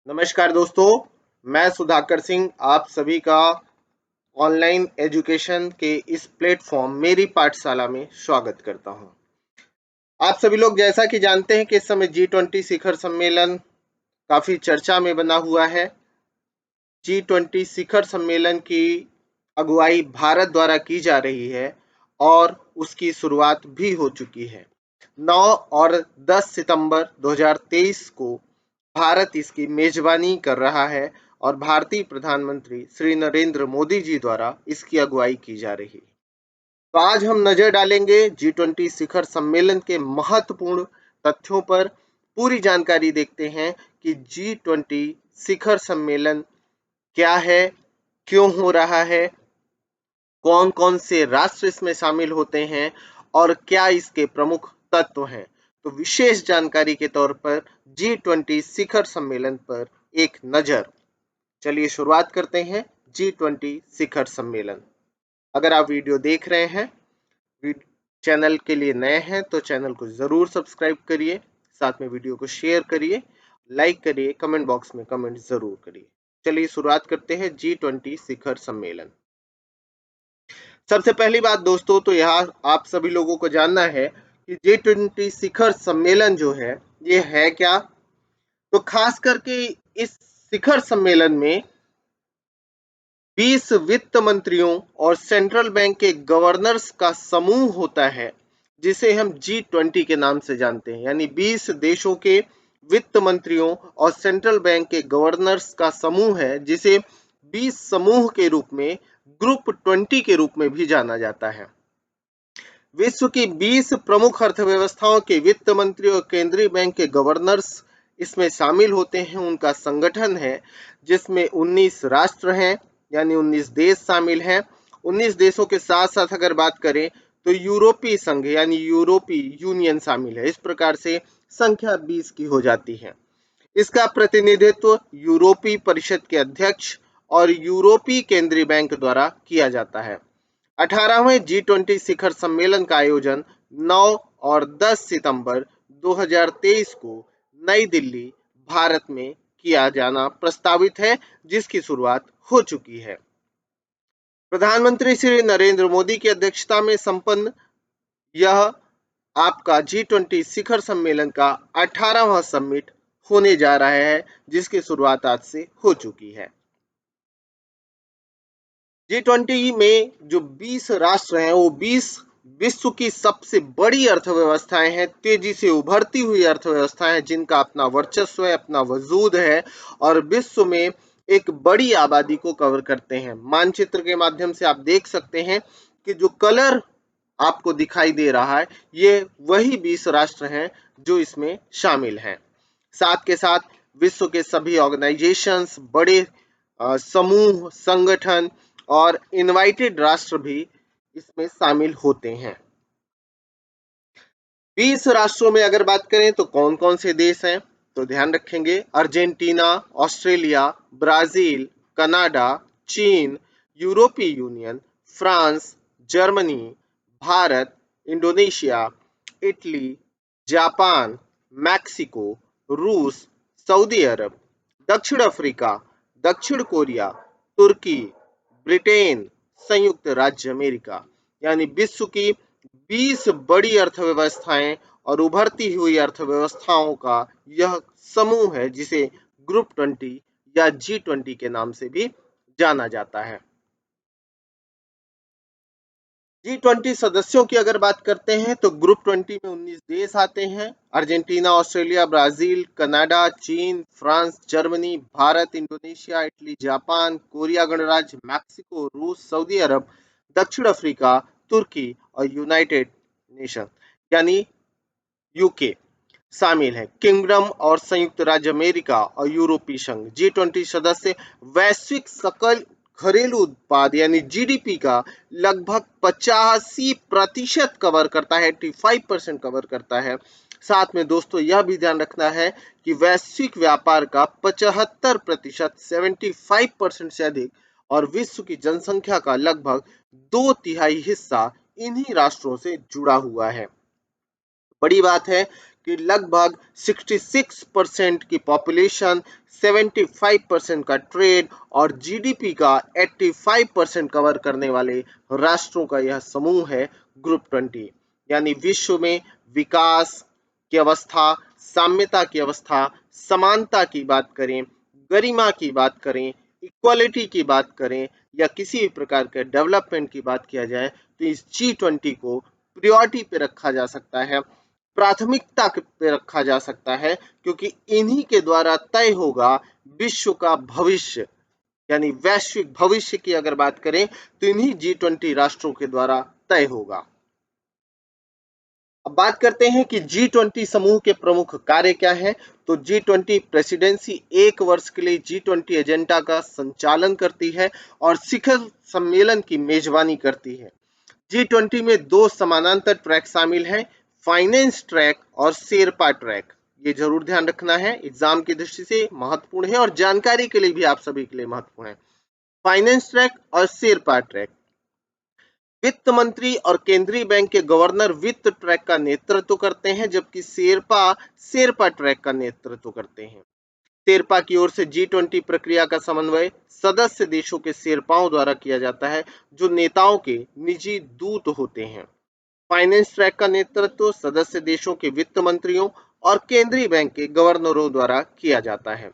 नमस्कार दोस्तों, मैं सुधाकर सिंह आप सभी का ऑनलाइन एजुकेशन के इस प्लेटफॉर्म मेरी पाठशाला में स्वागत करता हूं। आप सभी लोग जैसा कि जानते हैं कि इस समय G20 शिखर सम्मेलन काफी चर्चा में बना हुआ है। G20 शिखर सम्मेलन की अगुवाई भारत द्वारा की जा रही है और उसकी शुरुआत भी हो चुकी है। 9 और 10 सितंबर 2023 को भारत इसकी मेजबानी कर रहा है और भारतीय प्रधानमंत्री श्री नरेंद्र मोदी जी द्वारा इसकी अगुवाई की जा रही है। तो आज हम नजर डालेंगे G20 शिखर सम्मेलन के महत्वपूर्ण तथ्यों पर। पूरी जानकारी देखते हैं कि G20 शिखर सम्मेलन क्या है, क्यों हो रहा है, कौन कौन से राष्ट्र इसमें शामिल होते हैं और क्या इसके प्रमुख तत्व हैं। तो विशेष जानकारी के तौर पर G20 शिखर सम्मेलन पर एक नजर। चलिए शुरुआत करते हैं G20 शिखर सम्मेलन। अगर आप वीडियो देख रहे हैं, चैनल के लिए नए हैं तो चैनल को जरूर सब्सक्राइब करिए, साथ में वीडियो को शेयर करिए, लाइक करिए, कमेंट बॉक्स में कमेंट जरूर करिए। चलिए शुरुआत करते हैं G20 शिखर सम्मेलन। सबसे पहली बात दोस्तों, तो यहाँ आप सभी लोगों को जानना है कि G20 शिखर सम्मेलन जो है ये है क्या। तो खास करके इस शिखर सम्मेलन में 20 वित्त मंत्रियों और सेंट्रल बैंक के गवर्नर्स का समूह होता है, जिसे हम G20 के नाम से जानते हैं। यानी 20 देशों के वित्त मंत्रियों और सेंट्रल बैंक के गवर्नर्स का समूह है, जिसे 20 समूह के रूप में ग्रुप 20 के रूप में भी जाना जाता है। विश्व की 20 प्रमुख अर्थव्यवस्थाओं के वित्त मंत्री और केंद्रीय बैंक के गवर्नर्स इसमें शामिल होते हैं। उनका संगठन है जिसमें 19 राष्ट्र हैं, यानी 19 देश शामिल हैं। 19 देशों के साथ साथ अगर बात करें तो यूरोपीय संघ यानी यूरोपीय यूनियन शामिल है। इस प्रकार से संख्या 20 की हो जाती है। इसका प्रतिनिधित्व यूरोपीय परिषद के अध्यक्ष और यूरोपीय केंद्रीय बैंक द्वारा किया जाता है। 18वें G20 शिखर सम्मेलन का आयोजन 9 और 10 सितंबर 2023 को नई दिल्ली, भारत में किया जाना प्रस्तावित है, जिसकी शुरुआत हो चुकी है। प्रधानमंत्री श्री नरेंद्र मोदी की अध्यक्षता में संपन्न यह आपका G20 शिखर सम्मेलन का 18वां समिट होने जा रहा है, जिसकी शुरुआत आज से हो चुकी है। G20 में जो 20 राष्ट्र हैं वो 20 विश्व की सबसे बड़ी अर्थव्यवस्थाएं हैं, तेजी से उभरती हुई अर्थव्यवस्थाएं, जिनका अपना वर्चस्व है, अपना वजूद है और विश्व में एक बड़ी आबादी को कवर करते हैं। मानचित्र के माध्यम से आप देख सकते हैं कि जो कलर आपको दिखाई दे रहा है ये वही 20 राष्ट्र हैं जो इसमें शामिल हैं। साथ के साथ विश्व के सभी ऑर्गेनाइजेशंस, बड़े समूह, संगठन और इनवाइटेड राष्ट्र भी इसमें शामिल होते हैं। 20 राष्ट्रों में अगर बात करें तो कौन कौन से देश हैं, तो ध्यान रखेंगे अर्जेंटीना, ऑस्ट्रेलिया, ब्राजील, कनाडा, चीन, यूरोपीय union, France, Germany, Bharat, Indonesia, Italy, Japan, Mexico, रूस, सऊदी अरब, दक्षिण अफ्रीका, दक्षिण कोरिया, तुर्की, ब्रिटेन, संयुक्त राज्य अमेरिका। यानी विश्व की 20 बड़ी अर्थव्यवस्थाएं और उभरती हुई अर्थव्यवस्थाओं का यह समूह है, जिसे ग्रुप 20 या G20 के नाम से भी जाना जाता है। G20 सदस्यों की अगर बात करते हैं तो ग्रुप 20 में 19 देश आते हैं। अर्जेंटीना, ऑस्ट्रेलिया, ब्राजील, कनाडा, चीन, France, Germany, Bharat, Indonesia, Italy, Japan, Korea गणराज्य, मैक्सिको, रूस, सऊदी अरब, दक्षिण अफ्रीका, तुर्की और यूनाइटेड नेशन यानी यूके शामिल है। किंगडम और संयुक्त राज्य अमेरिका और यूरोपीय संघ। G20 सदस्य वैश्विक सकल घरेलू उत्पाद यानी जीडीपी का लगभग 85% कवर करता है, 85% कवर करता है। साथ में दोस्तों यह भी ध्यान रखना है कि वैश्विक व्यापार का 75%, 75% से अधिक और विश्व की जनसंख्या का लगभग 2/3 हिस्सा इन्हीं राष्ट्रों से जुड़ा हुआ है। बड़ी बात है कि लगभग 66% की पॉपुलेशन, 75% का ट्रेड और जीडीपी का 85% कवर करने वाले राष्ट्रों का यह समूह है ग्रुप 20। यानी विश्व में विकास की अवस्था, साम्यता की अवस्था, समानता की बात करें, गरिमा की बात करें, इक्वालिटी की बात करें या किसी भी प्रकार के डेवलपमेंट की बात किया जाए तो इस G20 को प्रियोरिटी पे रखा जा सकता है, प्राथमिकता पे रखा जा सकता है, क्योंकि इन्हीं के द्वारा तय होगा विश्व का भविष्य। यानी वैश्विक भविष्य की अगर बात करें तो इन्हीं G20 राष्ट्रों के द्वारा तय होगा। अब बात करते हैं कि G20 समूह के प्रमुख कार्य क्या है। तो G20 प्रेसिडेंसी 1 वर्ष के लिए G20 एजेंडा का संचालन करती है और शिखर सम्मेलन की मेजबानी करती है। G20 में 2 समानांतर ट्रैक शामिल हैं, फाइनेंस ट्रैक और शेरपा ट्रैक। ये जरूर ध्यान रखना है, एग्जाम की दृष्टि से महत्वपूर्ण है और जानकारी के लिए भी आप सभी के लिए महत्वपूर्ण है। फाइनेंस ट्रैक और शेरपा ट्रैक। वित्त मंत्री और केंद्रीय बैंक के गवर्नर वित्त ट्रैक का नेतृत्व करते हैं, जबकि शेरपा ट्रैक का नेतृत्व करते हैं। शेरपा की ओर से G20 प्रक्रिया का समन्वय सदस्य देशों के शेरपाओं द्वारा किया जाता है, जो नेताओं के निजी दूत होते हैं। फाइनेंस ट्रैक का नेतृत्व सदस्य देशों के वित्त मंत्रियों और केंद्रीय बैंक के गवर्नरों द्वारा किया जाता है।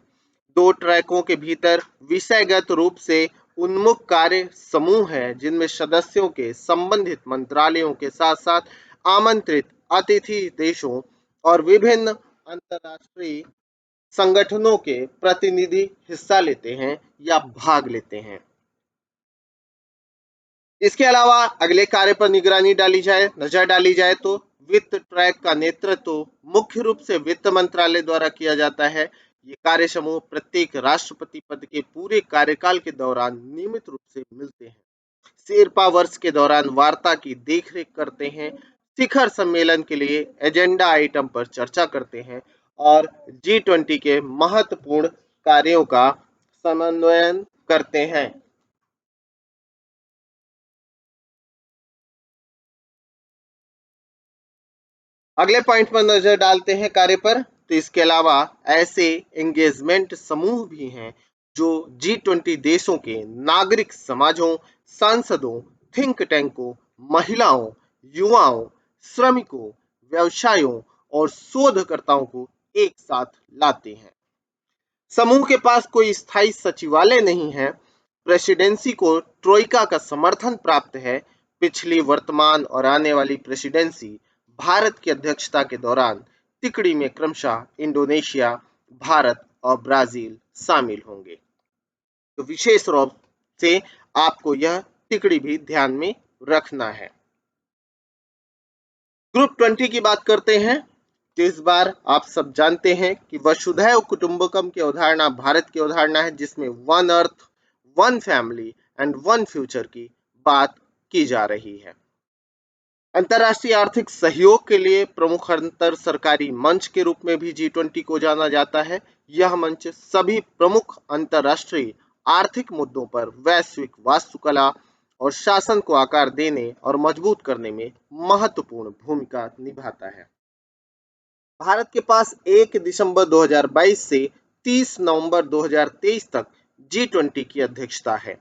2 ट्रैकों के भीतर विषयगत रूप से उन्मुख कार्य समूह है, जिनमें सदस्यों के संबंधित मंत्रालयों के साथ साथ आमंत्रित अतिथि देशों और विभिन्न अंतर्राष्ट्रीय संगठनों के प्रतिनिधि हिस्सा लेते हैं या भाग लेते हैं। इसके अलावा अगले कार्य पर नजर डाली जाए तो वित्त ट्रैक का नेतृत्व मुख्य रूप से वित्त मंत्रालय द्वारा किया जाता है। ये कार्य समूह प्रत्येक राष्ट्रपति पद के पूरे कार्यकाल के दौरान नियमित रूप से मिलते हैं, शेरपा वर्ष के दौरान वार्ता की देखरेख करते हैं, शिखर सम्मेलन के लिए एजेंडा आइटम पर चर्चा करते हैं और G20 के महत्वपूर्ण कार्यों का समन्वयन करते हैं। अगले पॉइंट पर नजर डालते हैं कार्य पर। तो इसके अलावा ऐसे एंगेजमेंट समूह भी हैं जो G20 देशों के नागरिक समाजों, सांसदों, थिंक टैंकों, महिलाओं, युवाओं, श्रमिकों, व्यवसायों और शोधकर्ताओं को एक साथ लाते हैं। समूह के पास कोई स्थायी सचिवालय नहीं है। प्रेसिडेंसी को ट्रोइका का समर्थन प्राप्त है। पिछली, वर्तमान और आने वाली प्रेसिडेंसी भारत की अध्यक्षता के दौरान तिकड़ी में क्रमशः इंडोनेशिया, भारत और ब्राजील शामिल होंगे। तो विशेष रूप से आपको यह तिकड़ी भी ध्यान में रखना है। ग्रुप 20 की बात करते हैं। तो इस बार आप सब जानते हैं कि वसुधैव कुटुंबकम की अवधारणा भारत की अवधारणा है, जिसमें one earth, one family and one future की बात की जा रही है। अंतर्राष्ट्रीय आर्थिक सहयोग के लिए प्रमुख अंतर सरकारी मंच के रूप में भी G20 को जाना जाता है। यह मंच सभी प्रमुख अंतर्राष्ट्रीय आर्थिक मुद्दों पर वैश्विक वास्तुकला और शासन को आकार देने और मजबूत करने में महत्वपूर्ण भूमिका निभाता है। भारत के पास 1 दिसंबर 2022 से 30 नवंबर 2023 तक G20 की अध्यक्षता है।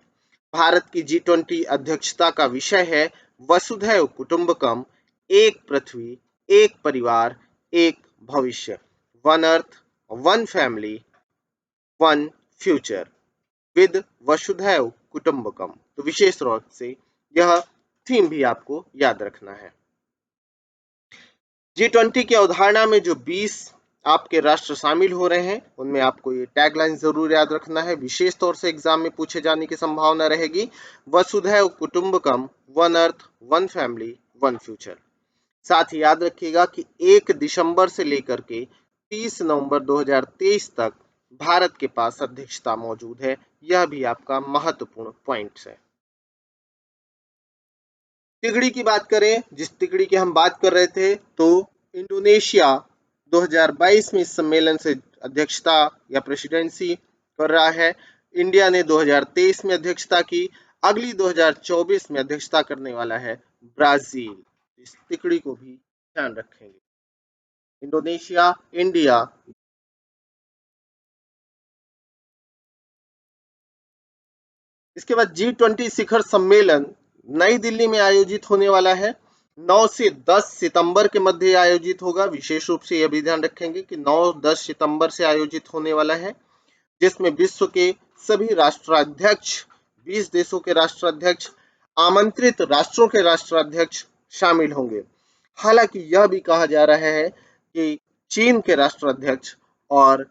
भारत की G20 अध्यक्षता का विषय है वसुधैव कुटुंबकम, एक पृथ्वी, एक परिवार, एक भविष्य, one earth, one family, one future with वसुधैव कुटुंबकम। तो विशेष रूप से यह थीम भी आपको याद रखना है। G20 की अवधारणा में जो 20 आपके राष्ट्र शामिल हो रहे हैं, उनमें आपको ये टैगलाइन जरूर याद रखना है, विशेष तौर से एग्जाम में पूछे जाने की संभावना रहेगी। वसुधैव कुटुंबकम, one earth, one family, one future. साथ ही याद रखिएगा कि 1 दिसंबर से लेकर के 30 नवंबर 2023 तक भारत के पास अध्यक्षता मौजूद है। यह भी आपका महत्वपूर्ण पॉइंट है। तिगड़ी की बात करें, जिस तिगड़ी की हम बात कर रहे थे, तो इंडोनेशिया 2022 में इस सम्मेलन से अध्यक्षता या प्रेसिडेंसी कर रहा है। इंडिया ने 2023 में अध्यक्षता की। अगली 2024 में अध्यक्षता करने वाला है ब्राजील। इस तिकड़ी को भी ध्यान रखेंगे। Indonesia, India. इसके बाद G20 शिखर सम्मेलन नई दिल्ली में आयोजित होने वाला है। 9 से 10 सितंबर के मध्य आयोजित होगा। विशेष रूप से यह भी ध्यान रखेंगे कि 9-10 सितंबर से आयोजित होने वाला है, जिसमें विश्व के सभी राष्ट्राध्यक्ष, 20 देशों के राष्ट्राध्यक्ष, आमंत्रित राष्ट्रों के राष्ट्राध्यक्ष शामिल होंगे। हालांकि यह भी कहा जा रहा है कि चीन के राष्ट्राध्यक्ष और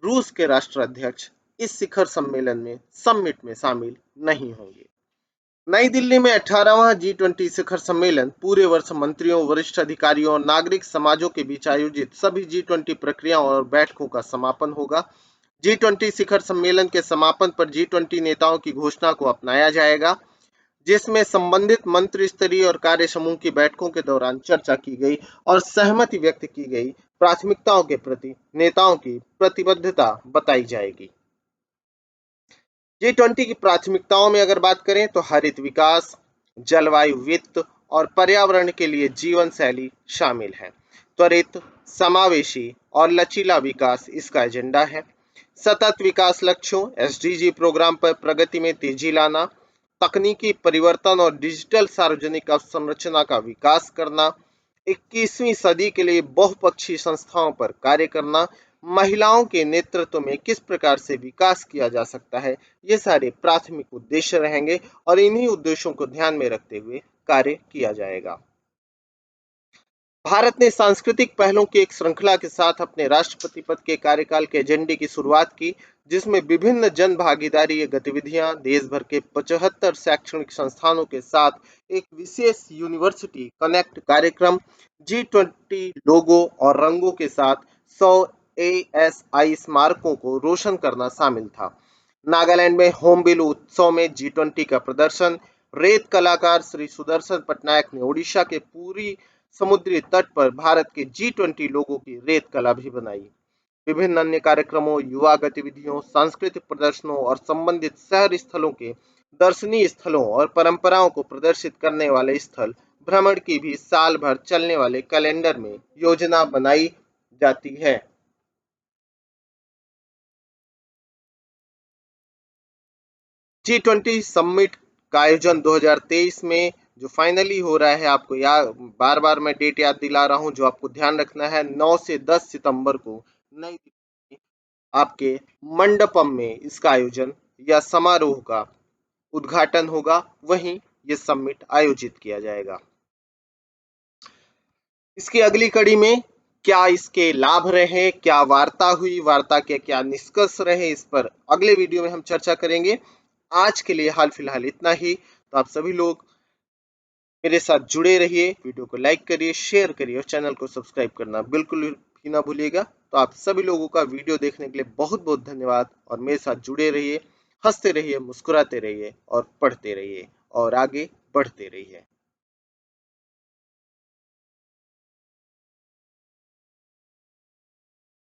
रूस के राष्ट्राध्यक्ष इस शिखर सम्मेलन में समिट में शामिल नहीं होंगे। नई दिल्ली में 18वां G20 शिखर सम्मेलन पूरे वर्ष मंत्रियों, वरिष्ठ अधिकारियों और नागरिक समाजों के बीच आयोजित सभी G20 प्रक्रियाओं और बैठकों का समापन होगा। G20 शिखर सम्मेलन के समापन पर G20 नेताओं की घोषणा को अपनाया जाएगा, जिसमें संबंधित मंत्री स्तरीय और कार्य समूह की बैठकों के दौरान चर्चा की गई और सहमति व्यक्त की गई प्राथमिकताओं के प्रति नेताओं की प्रतिबद्धता बताई जाएगी। G20 की प्राथमिकताओं में अगर बात करें तो हरित विकास, जलवायु वित्त और पर्यावरण के लिए जीवन शैली शामिल है। त्वरित, समावेशी और लचीला विकास इसका एजेंडा है। सतत विकास लक्ष्यों SDG प्रोग्राम पर प्रगति में तेजी लाना, तकनीकी परिवर्तन और डिजिटल सार्वजनिक अवसंरचना का विकास करना, 21वीं सदी के लिए बहुपक्षीय संस्थाओं पर कार्य करना, महिलाओं के नेतृत्व में किस प्रकार से विकास किया जा सकता है, ये सारे प्राथमिक उद्देश्य रहेंगे और इन्हीं उद्देश्यों को ध्यान में रखते हुए कार्य किया जाएगा। भारत ने सांस्कृतिक पहलों की एक श्रृंखला के साथ अपने राष्ट्रपति पद के कार्यकाल के एजेंडे की शुरुआत की, जिसमें विभिन्न जन भागीदारी गतिविधियां, देश भर के 75 शैक्षणिक संस्थानों के साथ एक विशेष यूनिवर्सिटी कनेक्ट कार्यक्रम, G20 लोगो और रंगों के साथ 100 ASI स्मारकों को रोशन करना शामिल था। नागालैंड में होमबिल उत्सव में G20 का प्रदर्शन, रेत कलाकार श्री सुदर्शन पटनायक ने ओडिशा के पूरी समुद्री तट पर भारत के G20 लोगों की रेत कला भी बनाई। विभिन्न अन्य कार्यक्रमों, युवा गतिविधियों, सांस्कृतिक प्रदर्शनों और संबंधित शहर स्थलों के दर्शनीय स्थलों और परंपराओं को प्रदर्शित करने वाले स्थल भ्रमण की भी साल भर चलने वाले कैलेंडर में योजना बनाई जाती है। G20 समिट का आयोजन 2023 में जो फाइनली हो रहा है, आपको याद, बार बार मैं डेट याद दिला रहा हूं, जो आपको ध्यान रखना है, 9 से 10 सितंबर को नई दिल्ली आपके मंडपम में इसका आयोजन या समारोह का उद्घाटन होगा, वहीं ये समिट आयोजित किया जाएगा। इसकी अगली कड़ी में क्या इसके लाभ रहे, क्या वार्ता हुई, वार्ता के क्या निष्कर्ष रहे, इस पर अगले वीडियो में हम चर्चा करेंगे। आज के लिए हाल फिलहाल इतना ही। तो आप सभी लोग मेरे साथ जुड़े रहिए, वीडियो को लाइक करिए, शेयर करिए और चैनल को सब्सक्राइब करना बिल्कुल भी ना भूलिएगा। तो आप सभी लोगों का वीडियो देखने के लिए बहुत बहुत धन्यवाद और मेरे साथ जुड़े रहिए, हंसते रहिए, मुस्कुराते रहिए और पढ़ते रहिए और आगे बढ़ते रहिए।